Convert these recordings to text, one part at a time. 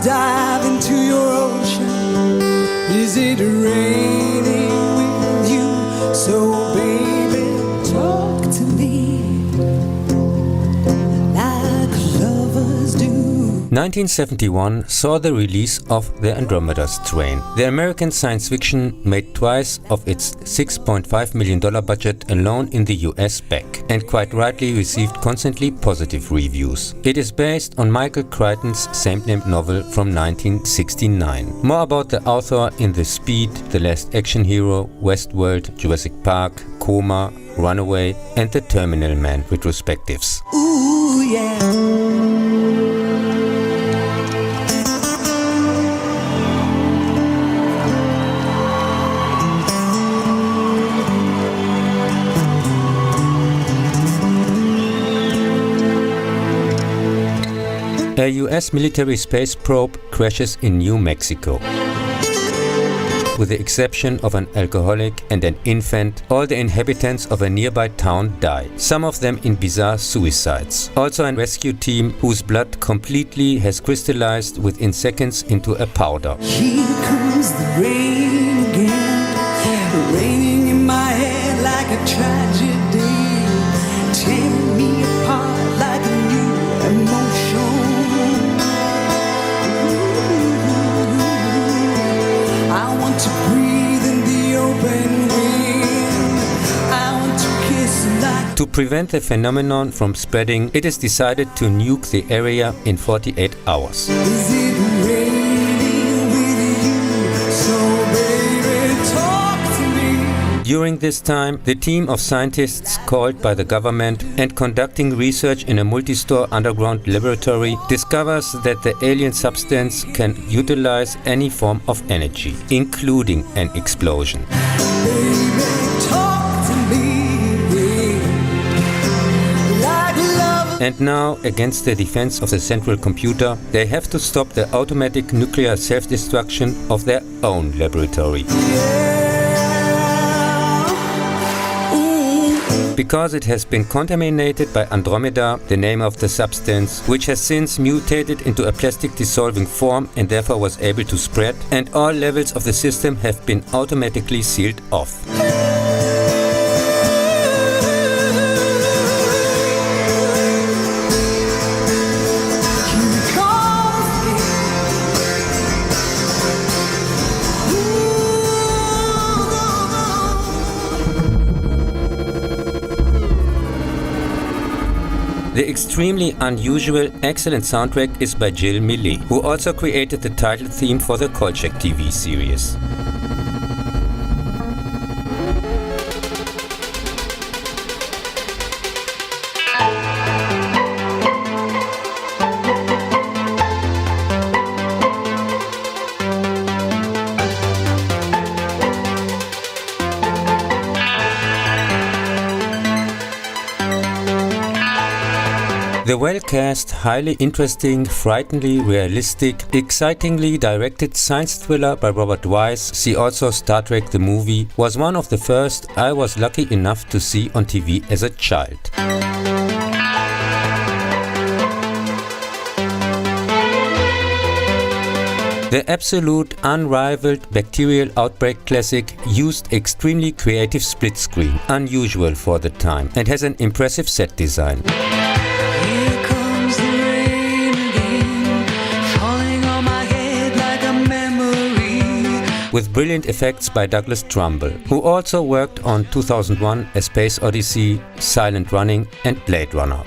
Dive into your ocean. Is it raining with you? So baby, talk to me like lovers do. 1971 saw the release of the Andromeda Strain. The American science fiction made twice of its $6.5 million budget alone in the US back, and quite rightly received constantly positive reviews. It is based on Michael Crichton's same-named novel from 1969. More about the author in The Speed, The Last Action Hero, Westworld, Jurassic Park, Coma, Runaway and The Terminal Man retrospectives. Ooh, yeah. A US military space probe crashes in New Mexico. With the exception of an alcoholic and an infant, all the inhabitants of a nearby town die, some of them in bizarre suicides. Also a rescue team whose blood completely has crystallized within seconds into a powder. Here comes the rain again, raining in my head like a tragedy, tearing me apart like a new emotion. I want to breathe in the open wind. I want to kiss like. To prevent the phenomenon from spreading, it is decided to nuke the area in 48 hours. Is it raining with you? So baby, talk to me. During this time, the team of scientists called by the government and conducting research in a multi-store underground laboratory discovers that the alien substance can utilize any form of energy, including an explosion. Baby, talk to me like love. And now, against the defense of the central computer, they have to stop the automatic nuclear self-destruction of their own laboratory. Because it has been contaminated by Andromeda, the name of the substance, which has since mutated into a plastic dissolving form and therefore was able to spread, and all levels of the system have been automatically sealed off. The extremely unusual, excellent soundtrack is by Jill Millet, who also created the title theme for the Kolchak TV series. The well-cast, highly interesting, frighteningly realistic, excitingly directed science thriller by Robert Wise, see also Star Trek the movie, was one of the first I was lucky enough to see on TV as a child. The absolute, unrivaled bacterial outbreak classic used extremely creative split screen, unusual for the time, and has an impressive set design. With brilliant effects by Douglas Trumbull, who also worked on 2001: A Space Odyssey, Silent Running and Blade Runner.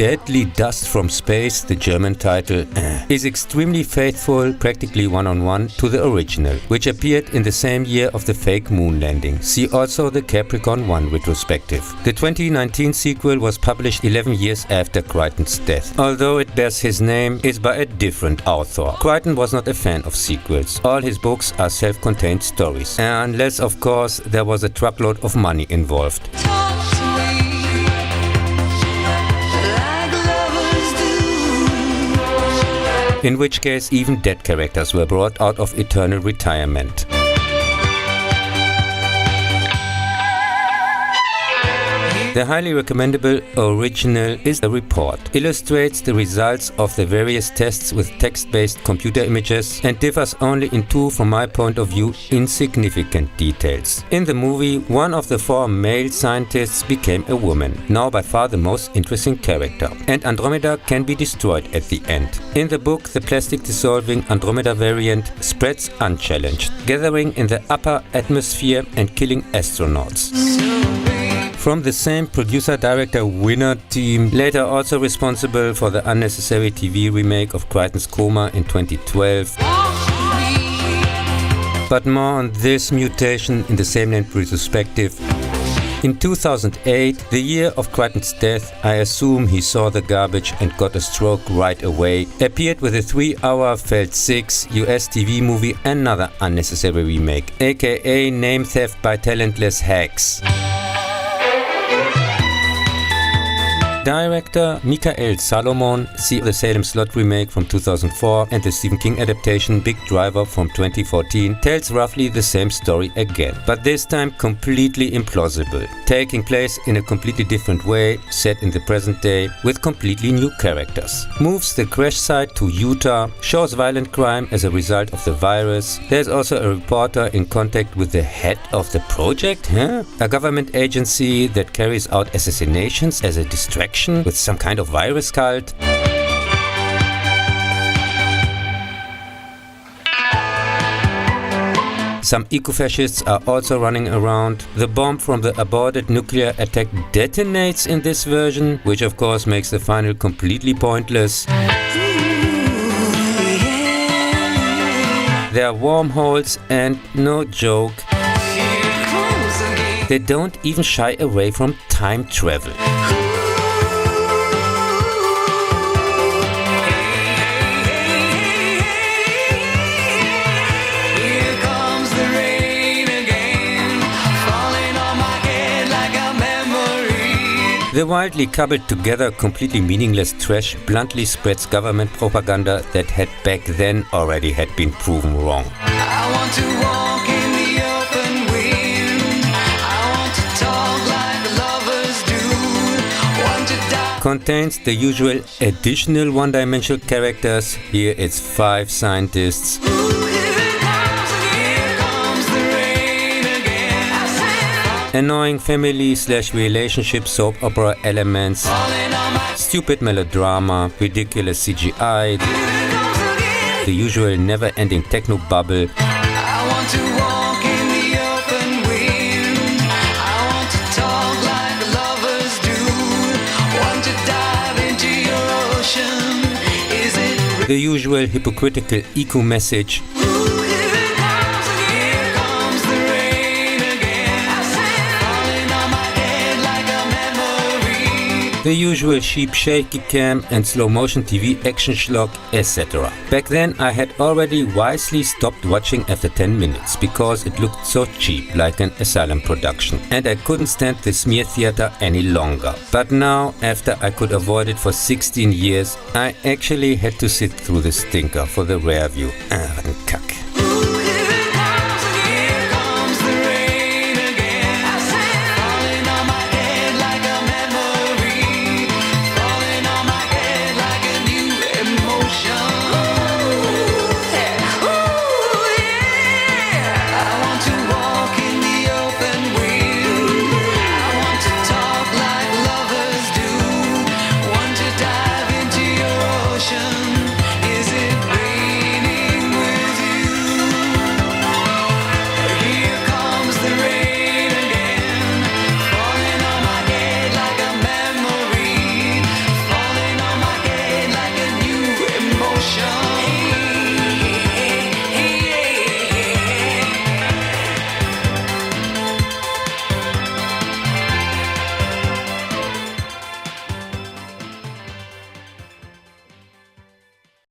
Deadly Dust from Space, the German title, is extremely faithful, practically one-on-one, to the original, which appeared in the same year of the fake moon landing. See also the Capricorn 1 retrospective. The 2019 sequel was published 11 years after Crichton's death. Although it bears his name, it's by a different author. Crichton was not a fan of sequels. All his books are self-contained stories. Unless, of course, there was a truckload of money involved. In which case, even dead characters were brought out of eternal retirement. The highly recommendable original is a report, illustrates the results of the various tests with text-based computer images and differs only in two, from my point of view, insignificant details. In the movie, one of the 4 male scientists became a woman, now by far the most interesting character, and Andromeda can be destroyed at the end. In the book, the plastic-dissolving Andromeda variant spreads unchallenged, gathering in the upper atmosphere and killing astronauts. From the same producer-director winner team, later also responsible for the unnecessary TV remake of Crichton's Coma in 2012. But more on this mutation in the same-named retrospective. In 2008, the year of Crichton's death, I assume he saw the garbage and got a stroke right away, appeared with a 3-hour Felt 6 US TV movie, another unnecessary remake, aka name theft by talentless hacks. Director Michael Salomon, see the Salem Slot remake from 2004 and the Stephen King adaptation Big Driver from 2014, tells roughly the same story again, but this time completely implausible, taking place in a completely different way, set in the present day with completely new characters. Moves the crash site to Utah, shows violent crime as a result of the virus. There's also a reporter in contact with the head of the project, a government agency that carries out assassinations as a distraction with some kind of virus cult. Some eco-fascists are also running around. The bomb from the aborted nuclear attack detonates in this version, which of course makes the final completely pointless. There are wormholes and, no joke, they don't even shy away from time travel. The wildly cobbled together, completely meaningless trash bluntly spreads government propaganda that had back then already had been proven wrong. I want to walk in the open wind. I want to talk like lovers do. Want to die. Contains the usual additional one-dimensional characters. Here it's 5 scientists. Annoying family/relationship soap opera elements, stupid melodrama, ridiculous CGI, the usual never-ending techno bubble. I want to walk in the open wind. I want to talk like lovers do. Want to dive into your ocean. Is it the usual hypocritical eco message? The usual cheap shaky cam and slow motion TV action schlock, etc. Back then I had already wisely stopped watching after 10 minutes because it looked so cheap, like an asylum production, and I couldn't stand the smear theater any longer. But now, after I could avoid it for 16 years, I actually had to sit through the stinker for the rear view. Kack.